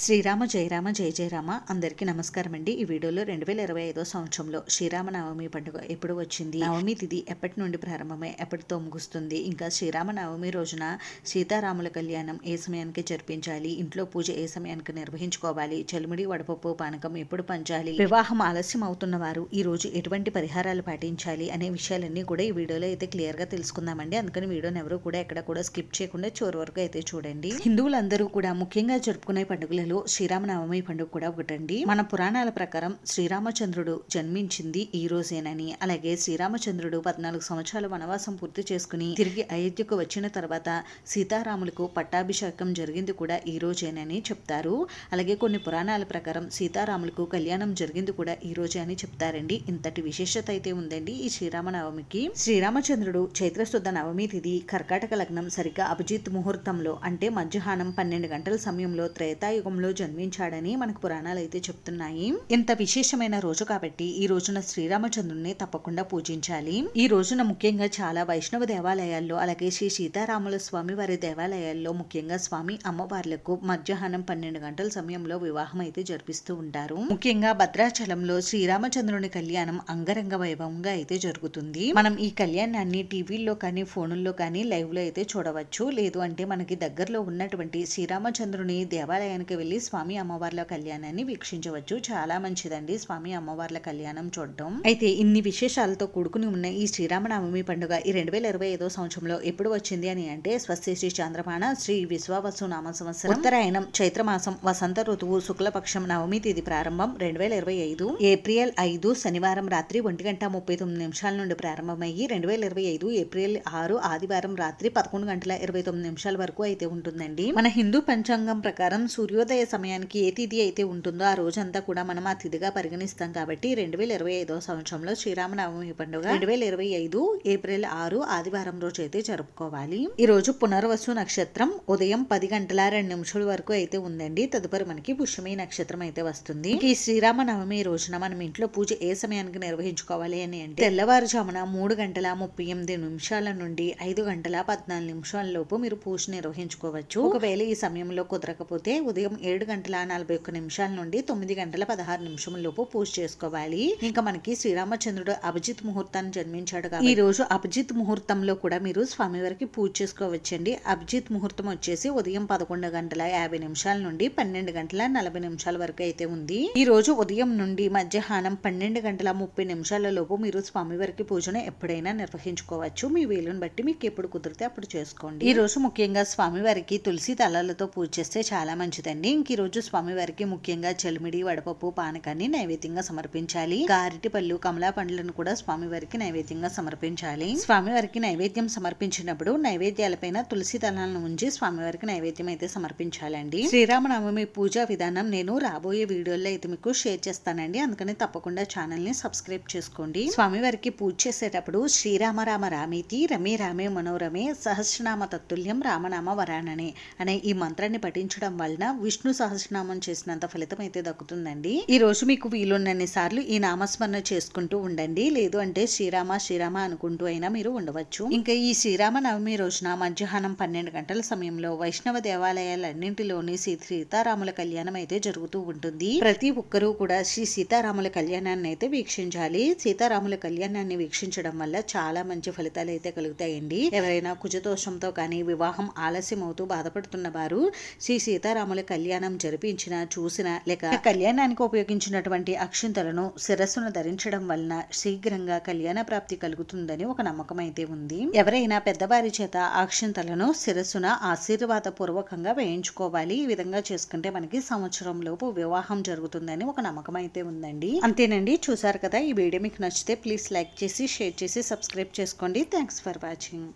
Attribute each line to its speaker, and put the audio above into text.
Speaker 1: శ్రీరామ జయరామ జయ జయరామ అందరికీ నమస్కారం అండి. ఈ వీడియోలో 2025 సంవత్సరంలో శ్రీరామనవమి పండుగ ఎప్పుడు వచ్చింది, నవమి తిథి ఎప్పటి నుండి ప్రారంభమై ఎప్పటితో ముగుస్తుంది, ఇంకా శ్రీరామనవమి రోజున సీతారాముల కళ్యాణం ఏ సమయానికి జరిపించాలి, ఇంట్లో పూజ ఏ సమయానికి నిర్వహించుకోవాలి, చలిమిడి వడపప్పు పానకం ఎప్పుడు పంచాలి, వివాహం ఆలస్యం అవుతున్న వారు ఈ రోజు ఎటువంటి పరిహారాలు పాటించాలి అనే విషయాలన్నీ కూడా ఈ వీడియోలో అయితే క్లియర్ గా తెలుసుకుందామండి. అందుకని వీడియోని ఎవరు కూడా ఎక్కడ కూడా స్కిప్ చేయకుండా చివరి వరకు అయితే చూడండి. హిందువులందరూ కూడా ముఖ్యంగా జరుపుకునే పండుగలు శ్రీరామనవమి పండుగ కూడా ఒకటండి. మన పురాణాల ప్రకారం శ్రీరామచంద్రుడు జన్మించింది ఈ రోజేనని, అలాగే శ్రీరామచంద్రుడు 14 సంవత్సరాల వనవాసం పూర్తి చేసుకుని తిరిగి అయోధ్యకు వచ్చిన తర్వాత సీతారాములకు పట్టాభిషేకం జరిగింది కూడా ఈ రోజేనని చెప్తారు. అలాగే కొన్ని పురాణాల ప్రకారం సీతారాములకు కళ్యాణం జరిగింది కూడా ఈ రోజే అని చెప్తారండి. ఇంతటి విశేషత అయితే ఉందండి ఈ శ్రీరామనవమికి. శ్రీరామచంద్రుడు చైత్రశుద్ధ నవమి తిథి కర్కాటక లగ్నం సరిగ్గా అభిజిత్ ముహూర్తంలో అంటే మధ్యాహ్నం 12 గంటల సమయంలో త్రేతాయుగంలో జన్మించాడని మనకు పురాణాలు అయితే చెప్తున్నాయి. ఇంత విశేషమైన రోజు కాబట్టి ఈ రోజున శ్రీరామచంద్రుడిని తప్పకుండా పూజించాలి. ఈ రోజున ముఖ్యంగా చాలా వైష్ణవ దేవాలయాల్లో అలాగే శ్రీ సీతారాముల స్వామి వారి దేవాలయాల్లో ముఖ్యంగా స్వామి అమ్మవార్లకు మధ్యాహ్నం 12 గంటల సమయంలో వివాహం అయితే జరిపిస్తూ ఉంటారు. ముఖ్యంగా భద్రాచలంలో శ్రీరామచంద్రుని కళ్యాణం అంగరంగ వైభవంగా అయితే జరుగుతుంది. మనం ఈ కళ్యాణాన్ని టీవీల్లో కానీ ఫోనుల్లో కానీ లైవ్ లో అయితే చూడవచ్చు. లేదు అంటే మనకి దగ్గరలో ఉన్నటువంటి శ్రీరామచంద్రుని దేవాలయానికి వెళ్లి స్వామి అమ్మవార్ల కళ్యాణాన్ని వీక్షించవచ్చు. చాలా మంచిదండి స్వామి అమ్మవార్ల కళ్యాణం చూడటం. అయితే ఇన్ని విశేషాలతో కూడుకుని ఉన్న ఈ శ్రీరామనవమి పండుగ ఈ 2025 సంవత్సరంలో ఎప్పుడు వచ్చింది అని అంటే స్వస్తి శ్రీ చంద్రమాన శ్రీ విశ్వావసు నామ సంవత్సరం ఉత్తరాయణం చైత్రమాసం వసంత ఋతువు శుక్లపక్షం నవమి తేదీ ప్రారంభం 2025 ఏప్రిల్ 5 శనివారం రాత్రి 1:39 నుండి ప్రారంభమయ్యి 2025 ఏప్రిల్ 6 ఆదివారం రాత్రి 11:29 వరకు అయితే ఉంటుందండి. మన హిందూ పంచాంగం ప్రకారం సూర్యోదయ సమయానికి ఏ తిథి అయితే ఉంటుందో ఆ రోజంతా కూడా మనం ఆ తిథిగా పరిగణిస్తాం. కాబట్టి 2025 సంవత్సరంలో శ్రీరామనవమి పండుగ 2025 ఏప్రిల్ 6 ఆదివారం రోజు అయితే జరుపుకోవాలి. ఈ రోజు పునర్వసు నక్షత్రం ఉదయం 10:02 వరకు అయితే ఉందండి. తదుపరి మనకి పుష్యమి నక్షత్రం అయితే వస్తుంది. ఈ శ్రీరామనవమి రోజున మనం ఇంట్లో పూజ ఏ సమయానికి నిర్వహించుకోవాలి అని అంటే తెల్లవారుజామున 3:38 నుండి 5:14 లోపు మీరు పూజ నిర్వహించుకోవచ్చు. ఒకవేళ ఈ సమయంలో కుదరకపోతే ఉదయం 7:41 నుండి 9:16 లోపు పూజ చేసుకోవాలి. ఇంకా మనకి శ్రీరామచంద్రుడు అభిజిత్ ముహూర్తాన్ని జన్మించాడు కాబట్టి ఈ రోజు అభిజిత్ ముహూర్తంలో కూడా మీరు స్వామివారికి పూజ చేసుకోవచ్చండి. అభిజిత్ ముహూర్తం వచ్చేసి ఉదయం 11:50 నుండి 12:40 వరకు అయితే ఉంది. ఈ రోజు ఉదయం నుండి మధ్యాహ్నం 12:30 లోపు మీరు స్వామివారికి పూజను ఎప్పుడైనా నిర్వహించుకోవచ్చు. మీ వీలుని బట్టి మీకు ఎప్పుడు కుదిరితే అప్పుడు చేసుకోండి. ఈ రోజు ముఖ్యంగా స్వామివారికి తులసి దళాలతో పూజ చేస్తే చాలా మంచిదండి. ఇంక ఈ రోజు స్వామివారికి ముఖ్యంగా చలిమిడి వడపప్పు పానకాన్ని నైవేద్యంగా సమర్పించాలి. అరటి పళ్ళు కమలా పండ్లను కూడా స్వామివారికి నైవేద్యంగా సమర్పించాలి. స్వామివారికి నైవేద్యం సమర్పించినప్పుడు నైవేద్యాలపైన తులసి దళాలను ఉంచి స్వామివారికి నైవేద్యం అయితే సమర్పించాలండి. శ్రీరామనవమి పూజా విధానం నేను రాబోయే వీడియోలో అయితే మీకు షేర్ చేస్తానండి. అందుకని తప్పకుండా ఛానల్ ని సబ్స్క్రైబ్ చేసుకోండి. స్వామివారికి పూజ చేసేటప్పుడు శ్రీరామ రామ రామేతి రమే రామే మనోరమే సహస్రనామ తత్తుల్యం రామనామ వరాననే అనే ఈ మంత్రాన్ని పఠించడం వలన విష్ణు సహస్రనామం చేసినంత ఫలితం అయితే దక్కుతుందండి. ఈ రోజు మీకు వీలున్నన్ని సార్లు ఈ నామస్మరణ చేసుకుంటూ ఉండండి. లేదు అంటే శ్రీరామ శ్రీరామ అనుకుంటూ అయినా మీరు ఉండవచ్చు. ఇంకా ఈ శ్రీరామ నవమి రోజున మధ్యాహ్నం 12 గంటల సమయంలో వైష్ణవ దేవాలయాలన్నింటిలోని శ్రీ సీతారాముల కళ్యాణం అయితే జరుగుతూ ఉంటుంది. ప్రతి ఒక్కరూ కూడా శ్రీ సీతారాముల కళ్యాణాన్ని అయితే వీక్షించాలి. సీతారాముల కళ్యాణాన్ని వీక్షించడం వల్ల చాలా మంచి ఫలితాలు అయితే కలుగుతాయండి. ఎవరైనా కుజదోషంతో కానీ వివాహం ఆలస్యం అవుతూ బాధపడుతున్న వారు శ్రీ సీతారాముల కళ్యాణం జరిపించినా చూసినా లేక కళ్యాణానికి ఉపయోగించినటువంటి అక్షింతలను శిరస్సును ధరించడం వలన శీఘ్రంగా కళ్యాణ ప్రాప్తి కలుగుతుందని ఒక నమ్మకం అయితే ఉంది. ఎవరైనా పెద్దవారి చేత అక్షింతలను శిరస్సున ఆశీర్వాద పూర్వకంగా వేయించుకోవాలి. ఈ విధంగా చేసుకుంటే మనకి సంవత్సరం లోపు వివాహం జరుగుతుందని ఒక నమ్మకం అయితే ఉందండి. అంతేనండి, చూసారు కదా. ఈ వీడియో మీకు నచ్చితే ప్లీజ్ లైక్ చేసి షేర్ చేసి సబ్స్క్రైబ్ చేసుకోండి. Thanks for watching.